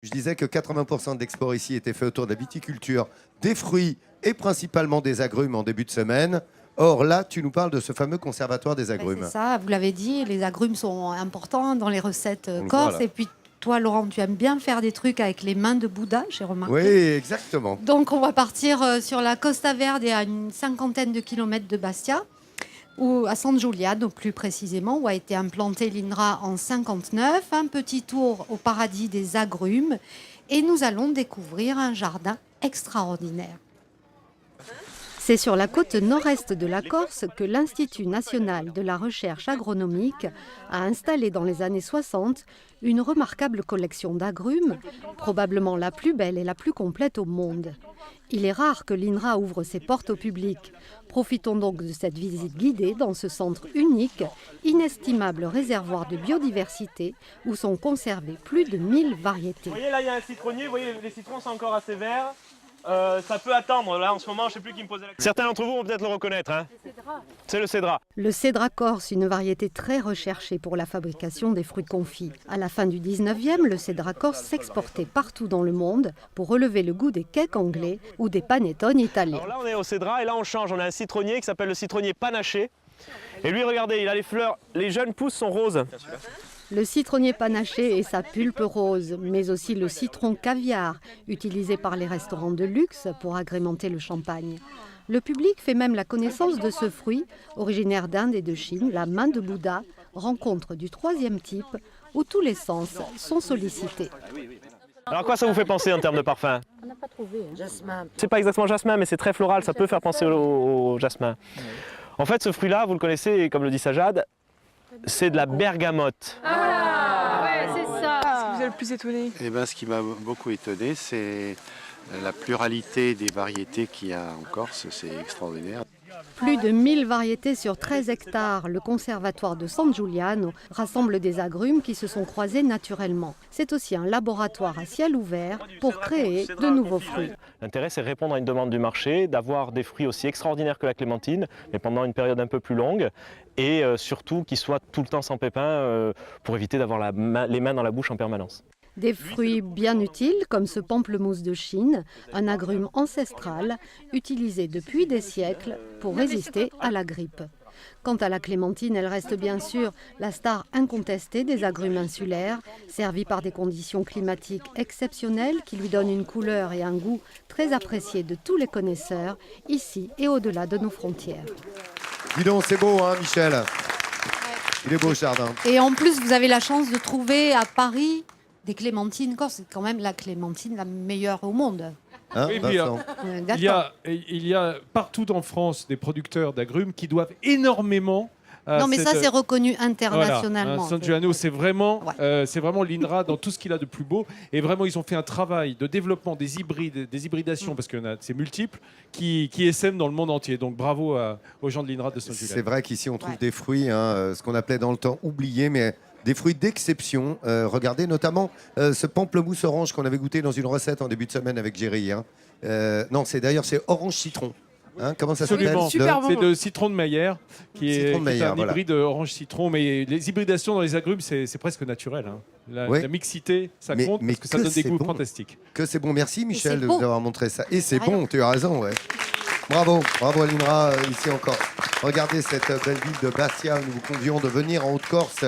Je disais que 80% de l'export ici était fait autour de la viticulture, des fruits et principalement des agrumes en début de semaine. Or là, tu nous parles de ce fameux conservatoire des agrumes. C'est ça, vous l'avez dit, les agrumes sont importants dans les recettes corses. Voilà. Et puis toi, Laurent, tu aimes bien faire des trucs avec les mains de Bouddha, j'ai remarqué. Oui, exactement. Donc on va partir sur la Costa Verde, à une cinquantaine de kilomètres de Bastia, ou à San Giuliano plus précisément, où a été implanté l'INRA en 59. Un petit tour au paradis des agrumes. Et nous allons découvrir un jardin extraordinaire. C'est sur la côte nord-est de la Corse que l'Institut national de la recherche agronomique a installé dans les années 60 une remarquable collection d'agrumes, probablement la plus belle et la plus complète au monde. Il est rare que l'INRA ouvre ses portes au public. Profitons donc de cette visite guidée dans ce centre unique, inestimable réservoir de biodiversité où sont conservées plus de 1000 variétés. Vous voyez là, il y a un citronnier, vous voyez les citrons sont encore assez verts. Ça peut attendre, là en ce moment, je ne sais plus qui me posait la question. Certains d'entre vous vont peut-être le reconnaître, hein. C'est le cédra. Le cédra corse, une variété très recherchée pour la fabrication des fruits confits. À la fin du 19e, le cédra corse s'exportait partout dans le monde pour relever le goût des cakes anglais ou des panettone italiens. Alors là, on est au cédra et là, on change. On a un citronnier qui s'appelle le citronnier panaché. Et lui, regardez, il a les fleurs, les jeunes pousses sont roses. Le citronnier panaché et sa pulpe rose, mais aussi le citron caviar, utilisé par les restaurants de luxe pour agrémenter le champagne. Le public fait même la connaissance de ce fruit, originaire d'Inde et de Chine, la main de Bouddha, rencontre du troisième type, où tous les sens sont sollicités. Alors à quoi ça vous fait penser en termes de parfum? On n'a pas trouvé. Jasmin. C'est pas exactement jasmin, mais c'est très floral, ça peut faire penser au jasmin. En fait, ce fruit-là, vous le connaissez, comme le dit Sajad, c'est de la bergamote. Ah, ouais, c'est ça. Qu'est-ce que vous avez le plus étonné? Eh ben, ce qui m'a beaucoup étonné, c'est la pluralité des variétés qu'il y a en Corse, c'est extraordinaire. Plus de 1000 variétés sur 13 hectares, le conservatoire de San Giuliano rassemble des agrumes qui se sont croisés naturellement. C'est aussi un laboratoire à ciel ouvert pour créer de nouveaux fruits. L'intérêt, c'est répondre à une demande du marché, d'avoir des fruits aussi extraordinaires que la clémentine, mais pendant une période un peu plus longue, et surtout qu'ils soient tout le temps sans pépins pour éviter d'avoir les mains dans la bouche en permanence. Des fruits bien utiles comme ce pamplemousse de Chine, un agrume ancestral utilisé depuis des siècles pour résister à la grippe. Quant à la clémentine, elle reste bien sûr la star incontestée des agrumes insulaires, servie par des conditions climatiques exceptionnelles qui lui donnent une couleur et un goût très appréciés de tous les connaisseurs, ici et au-delà de nos frontières. Dis donc, c'est beau, hein, Michel? Il est beau, ce jardin. Et en plus, vous avez la chance de trouver à Paris des clémentines corse. C'est quand même la clémentine la meilleure au monde. Hein, Oui, puis, Vincent? il y a partout en France des producteurs d'agrumes qui doivent énormément. Non, mais ça, c'est reconnu internationalement. Voilà, San Giuliano, c'est vraiment Ouais. l'INRA dans tout ce qu'il a de plus beau. Et vraiment, ils ont fait un travail de développement des hybrides, des hybridations, parce que c'est multiple, qui essaiment dans le monde entier. Donc bravo aux gens de l'INRA de San Giuliano. C'est vrai qu'ici, on trouve des fruits, hein, ce qu'on appelait dans le temps oubliés, mais des fruits d'exception. Regardez notamment ce pamplemousse orange qu'on avait goûté dans une recette en début de semaine avec Géry. Hein. Non, c'est orange citron. Hein, comment ça s'appelle? Absolument. Super bon. C'est de citron de Meyer, qui est un voilà. hybride orange-citron. Mais les hybridations dans les agrumes, c'est presque naturel. Hein. La mixité, ça compte parce que ça donne des goûts fantastiques. Que c'est bon. Merci, Michel, de beau. nous avoir montré ça. Et c'est Rien. bon, tu as raison. Ouais. Bravo à l'INRA, ici encore. Regardez cette belle ville de Bastia où nous vous convions de venir en Haute-Corse.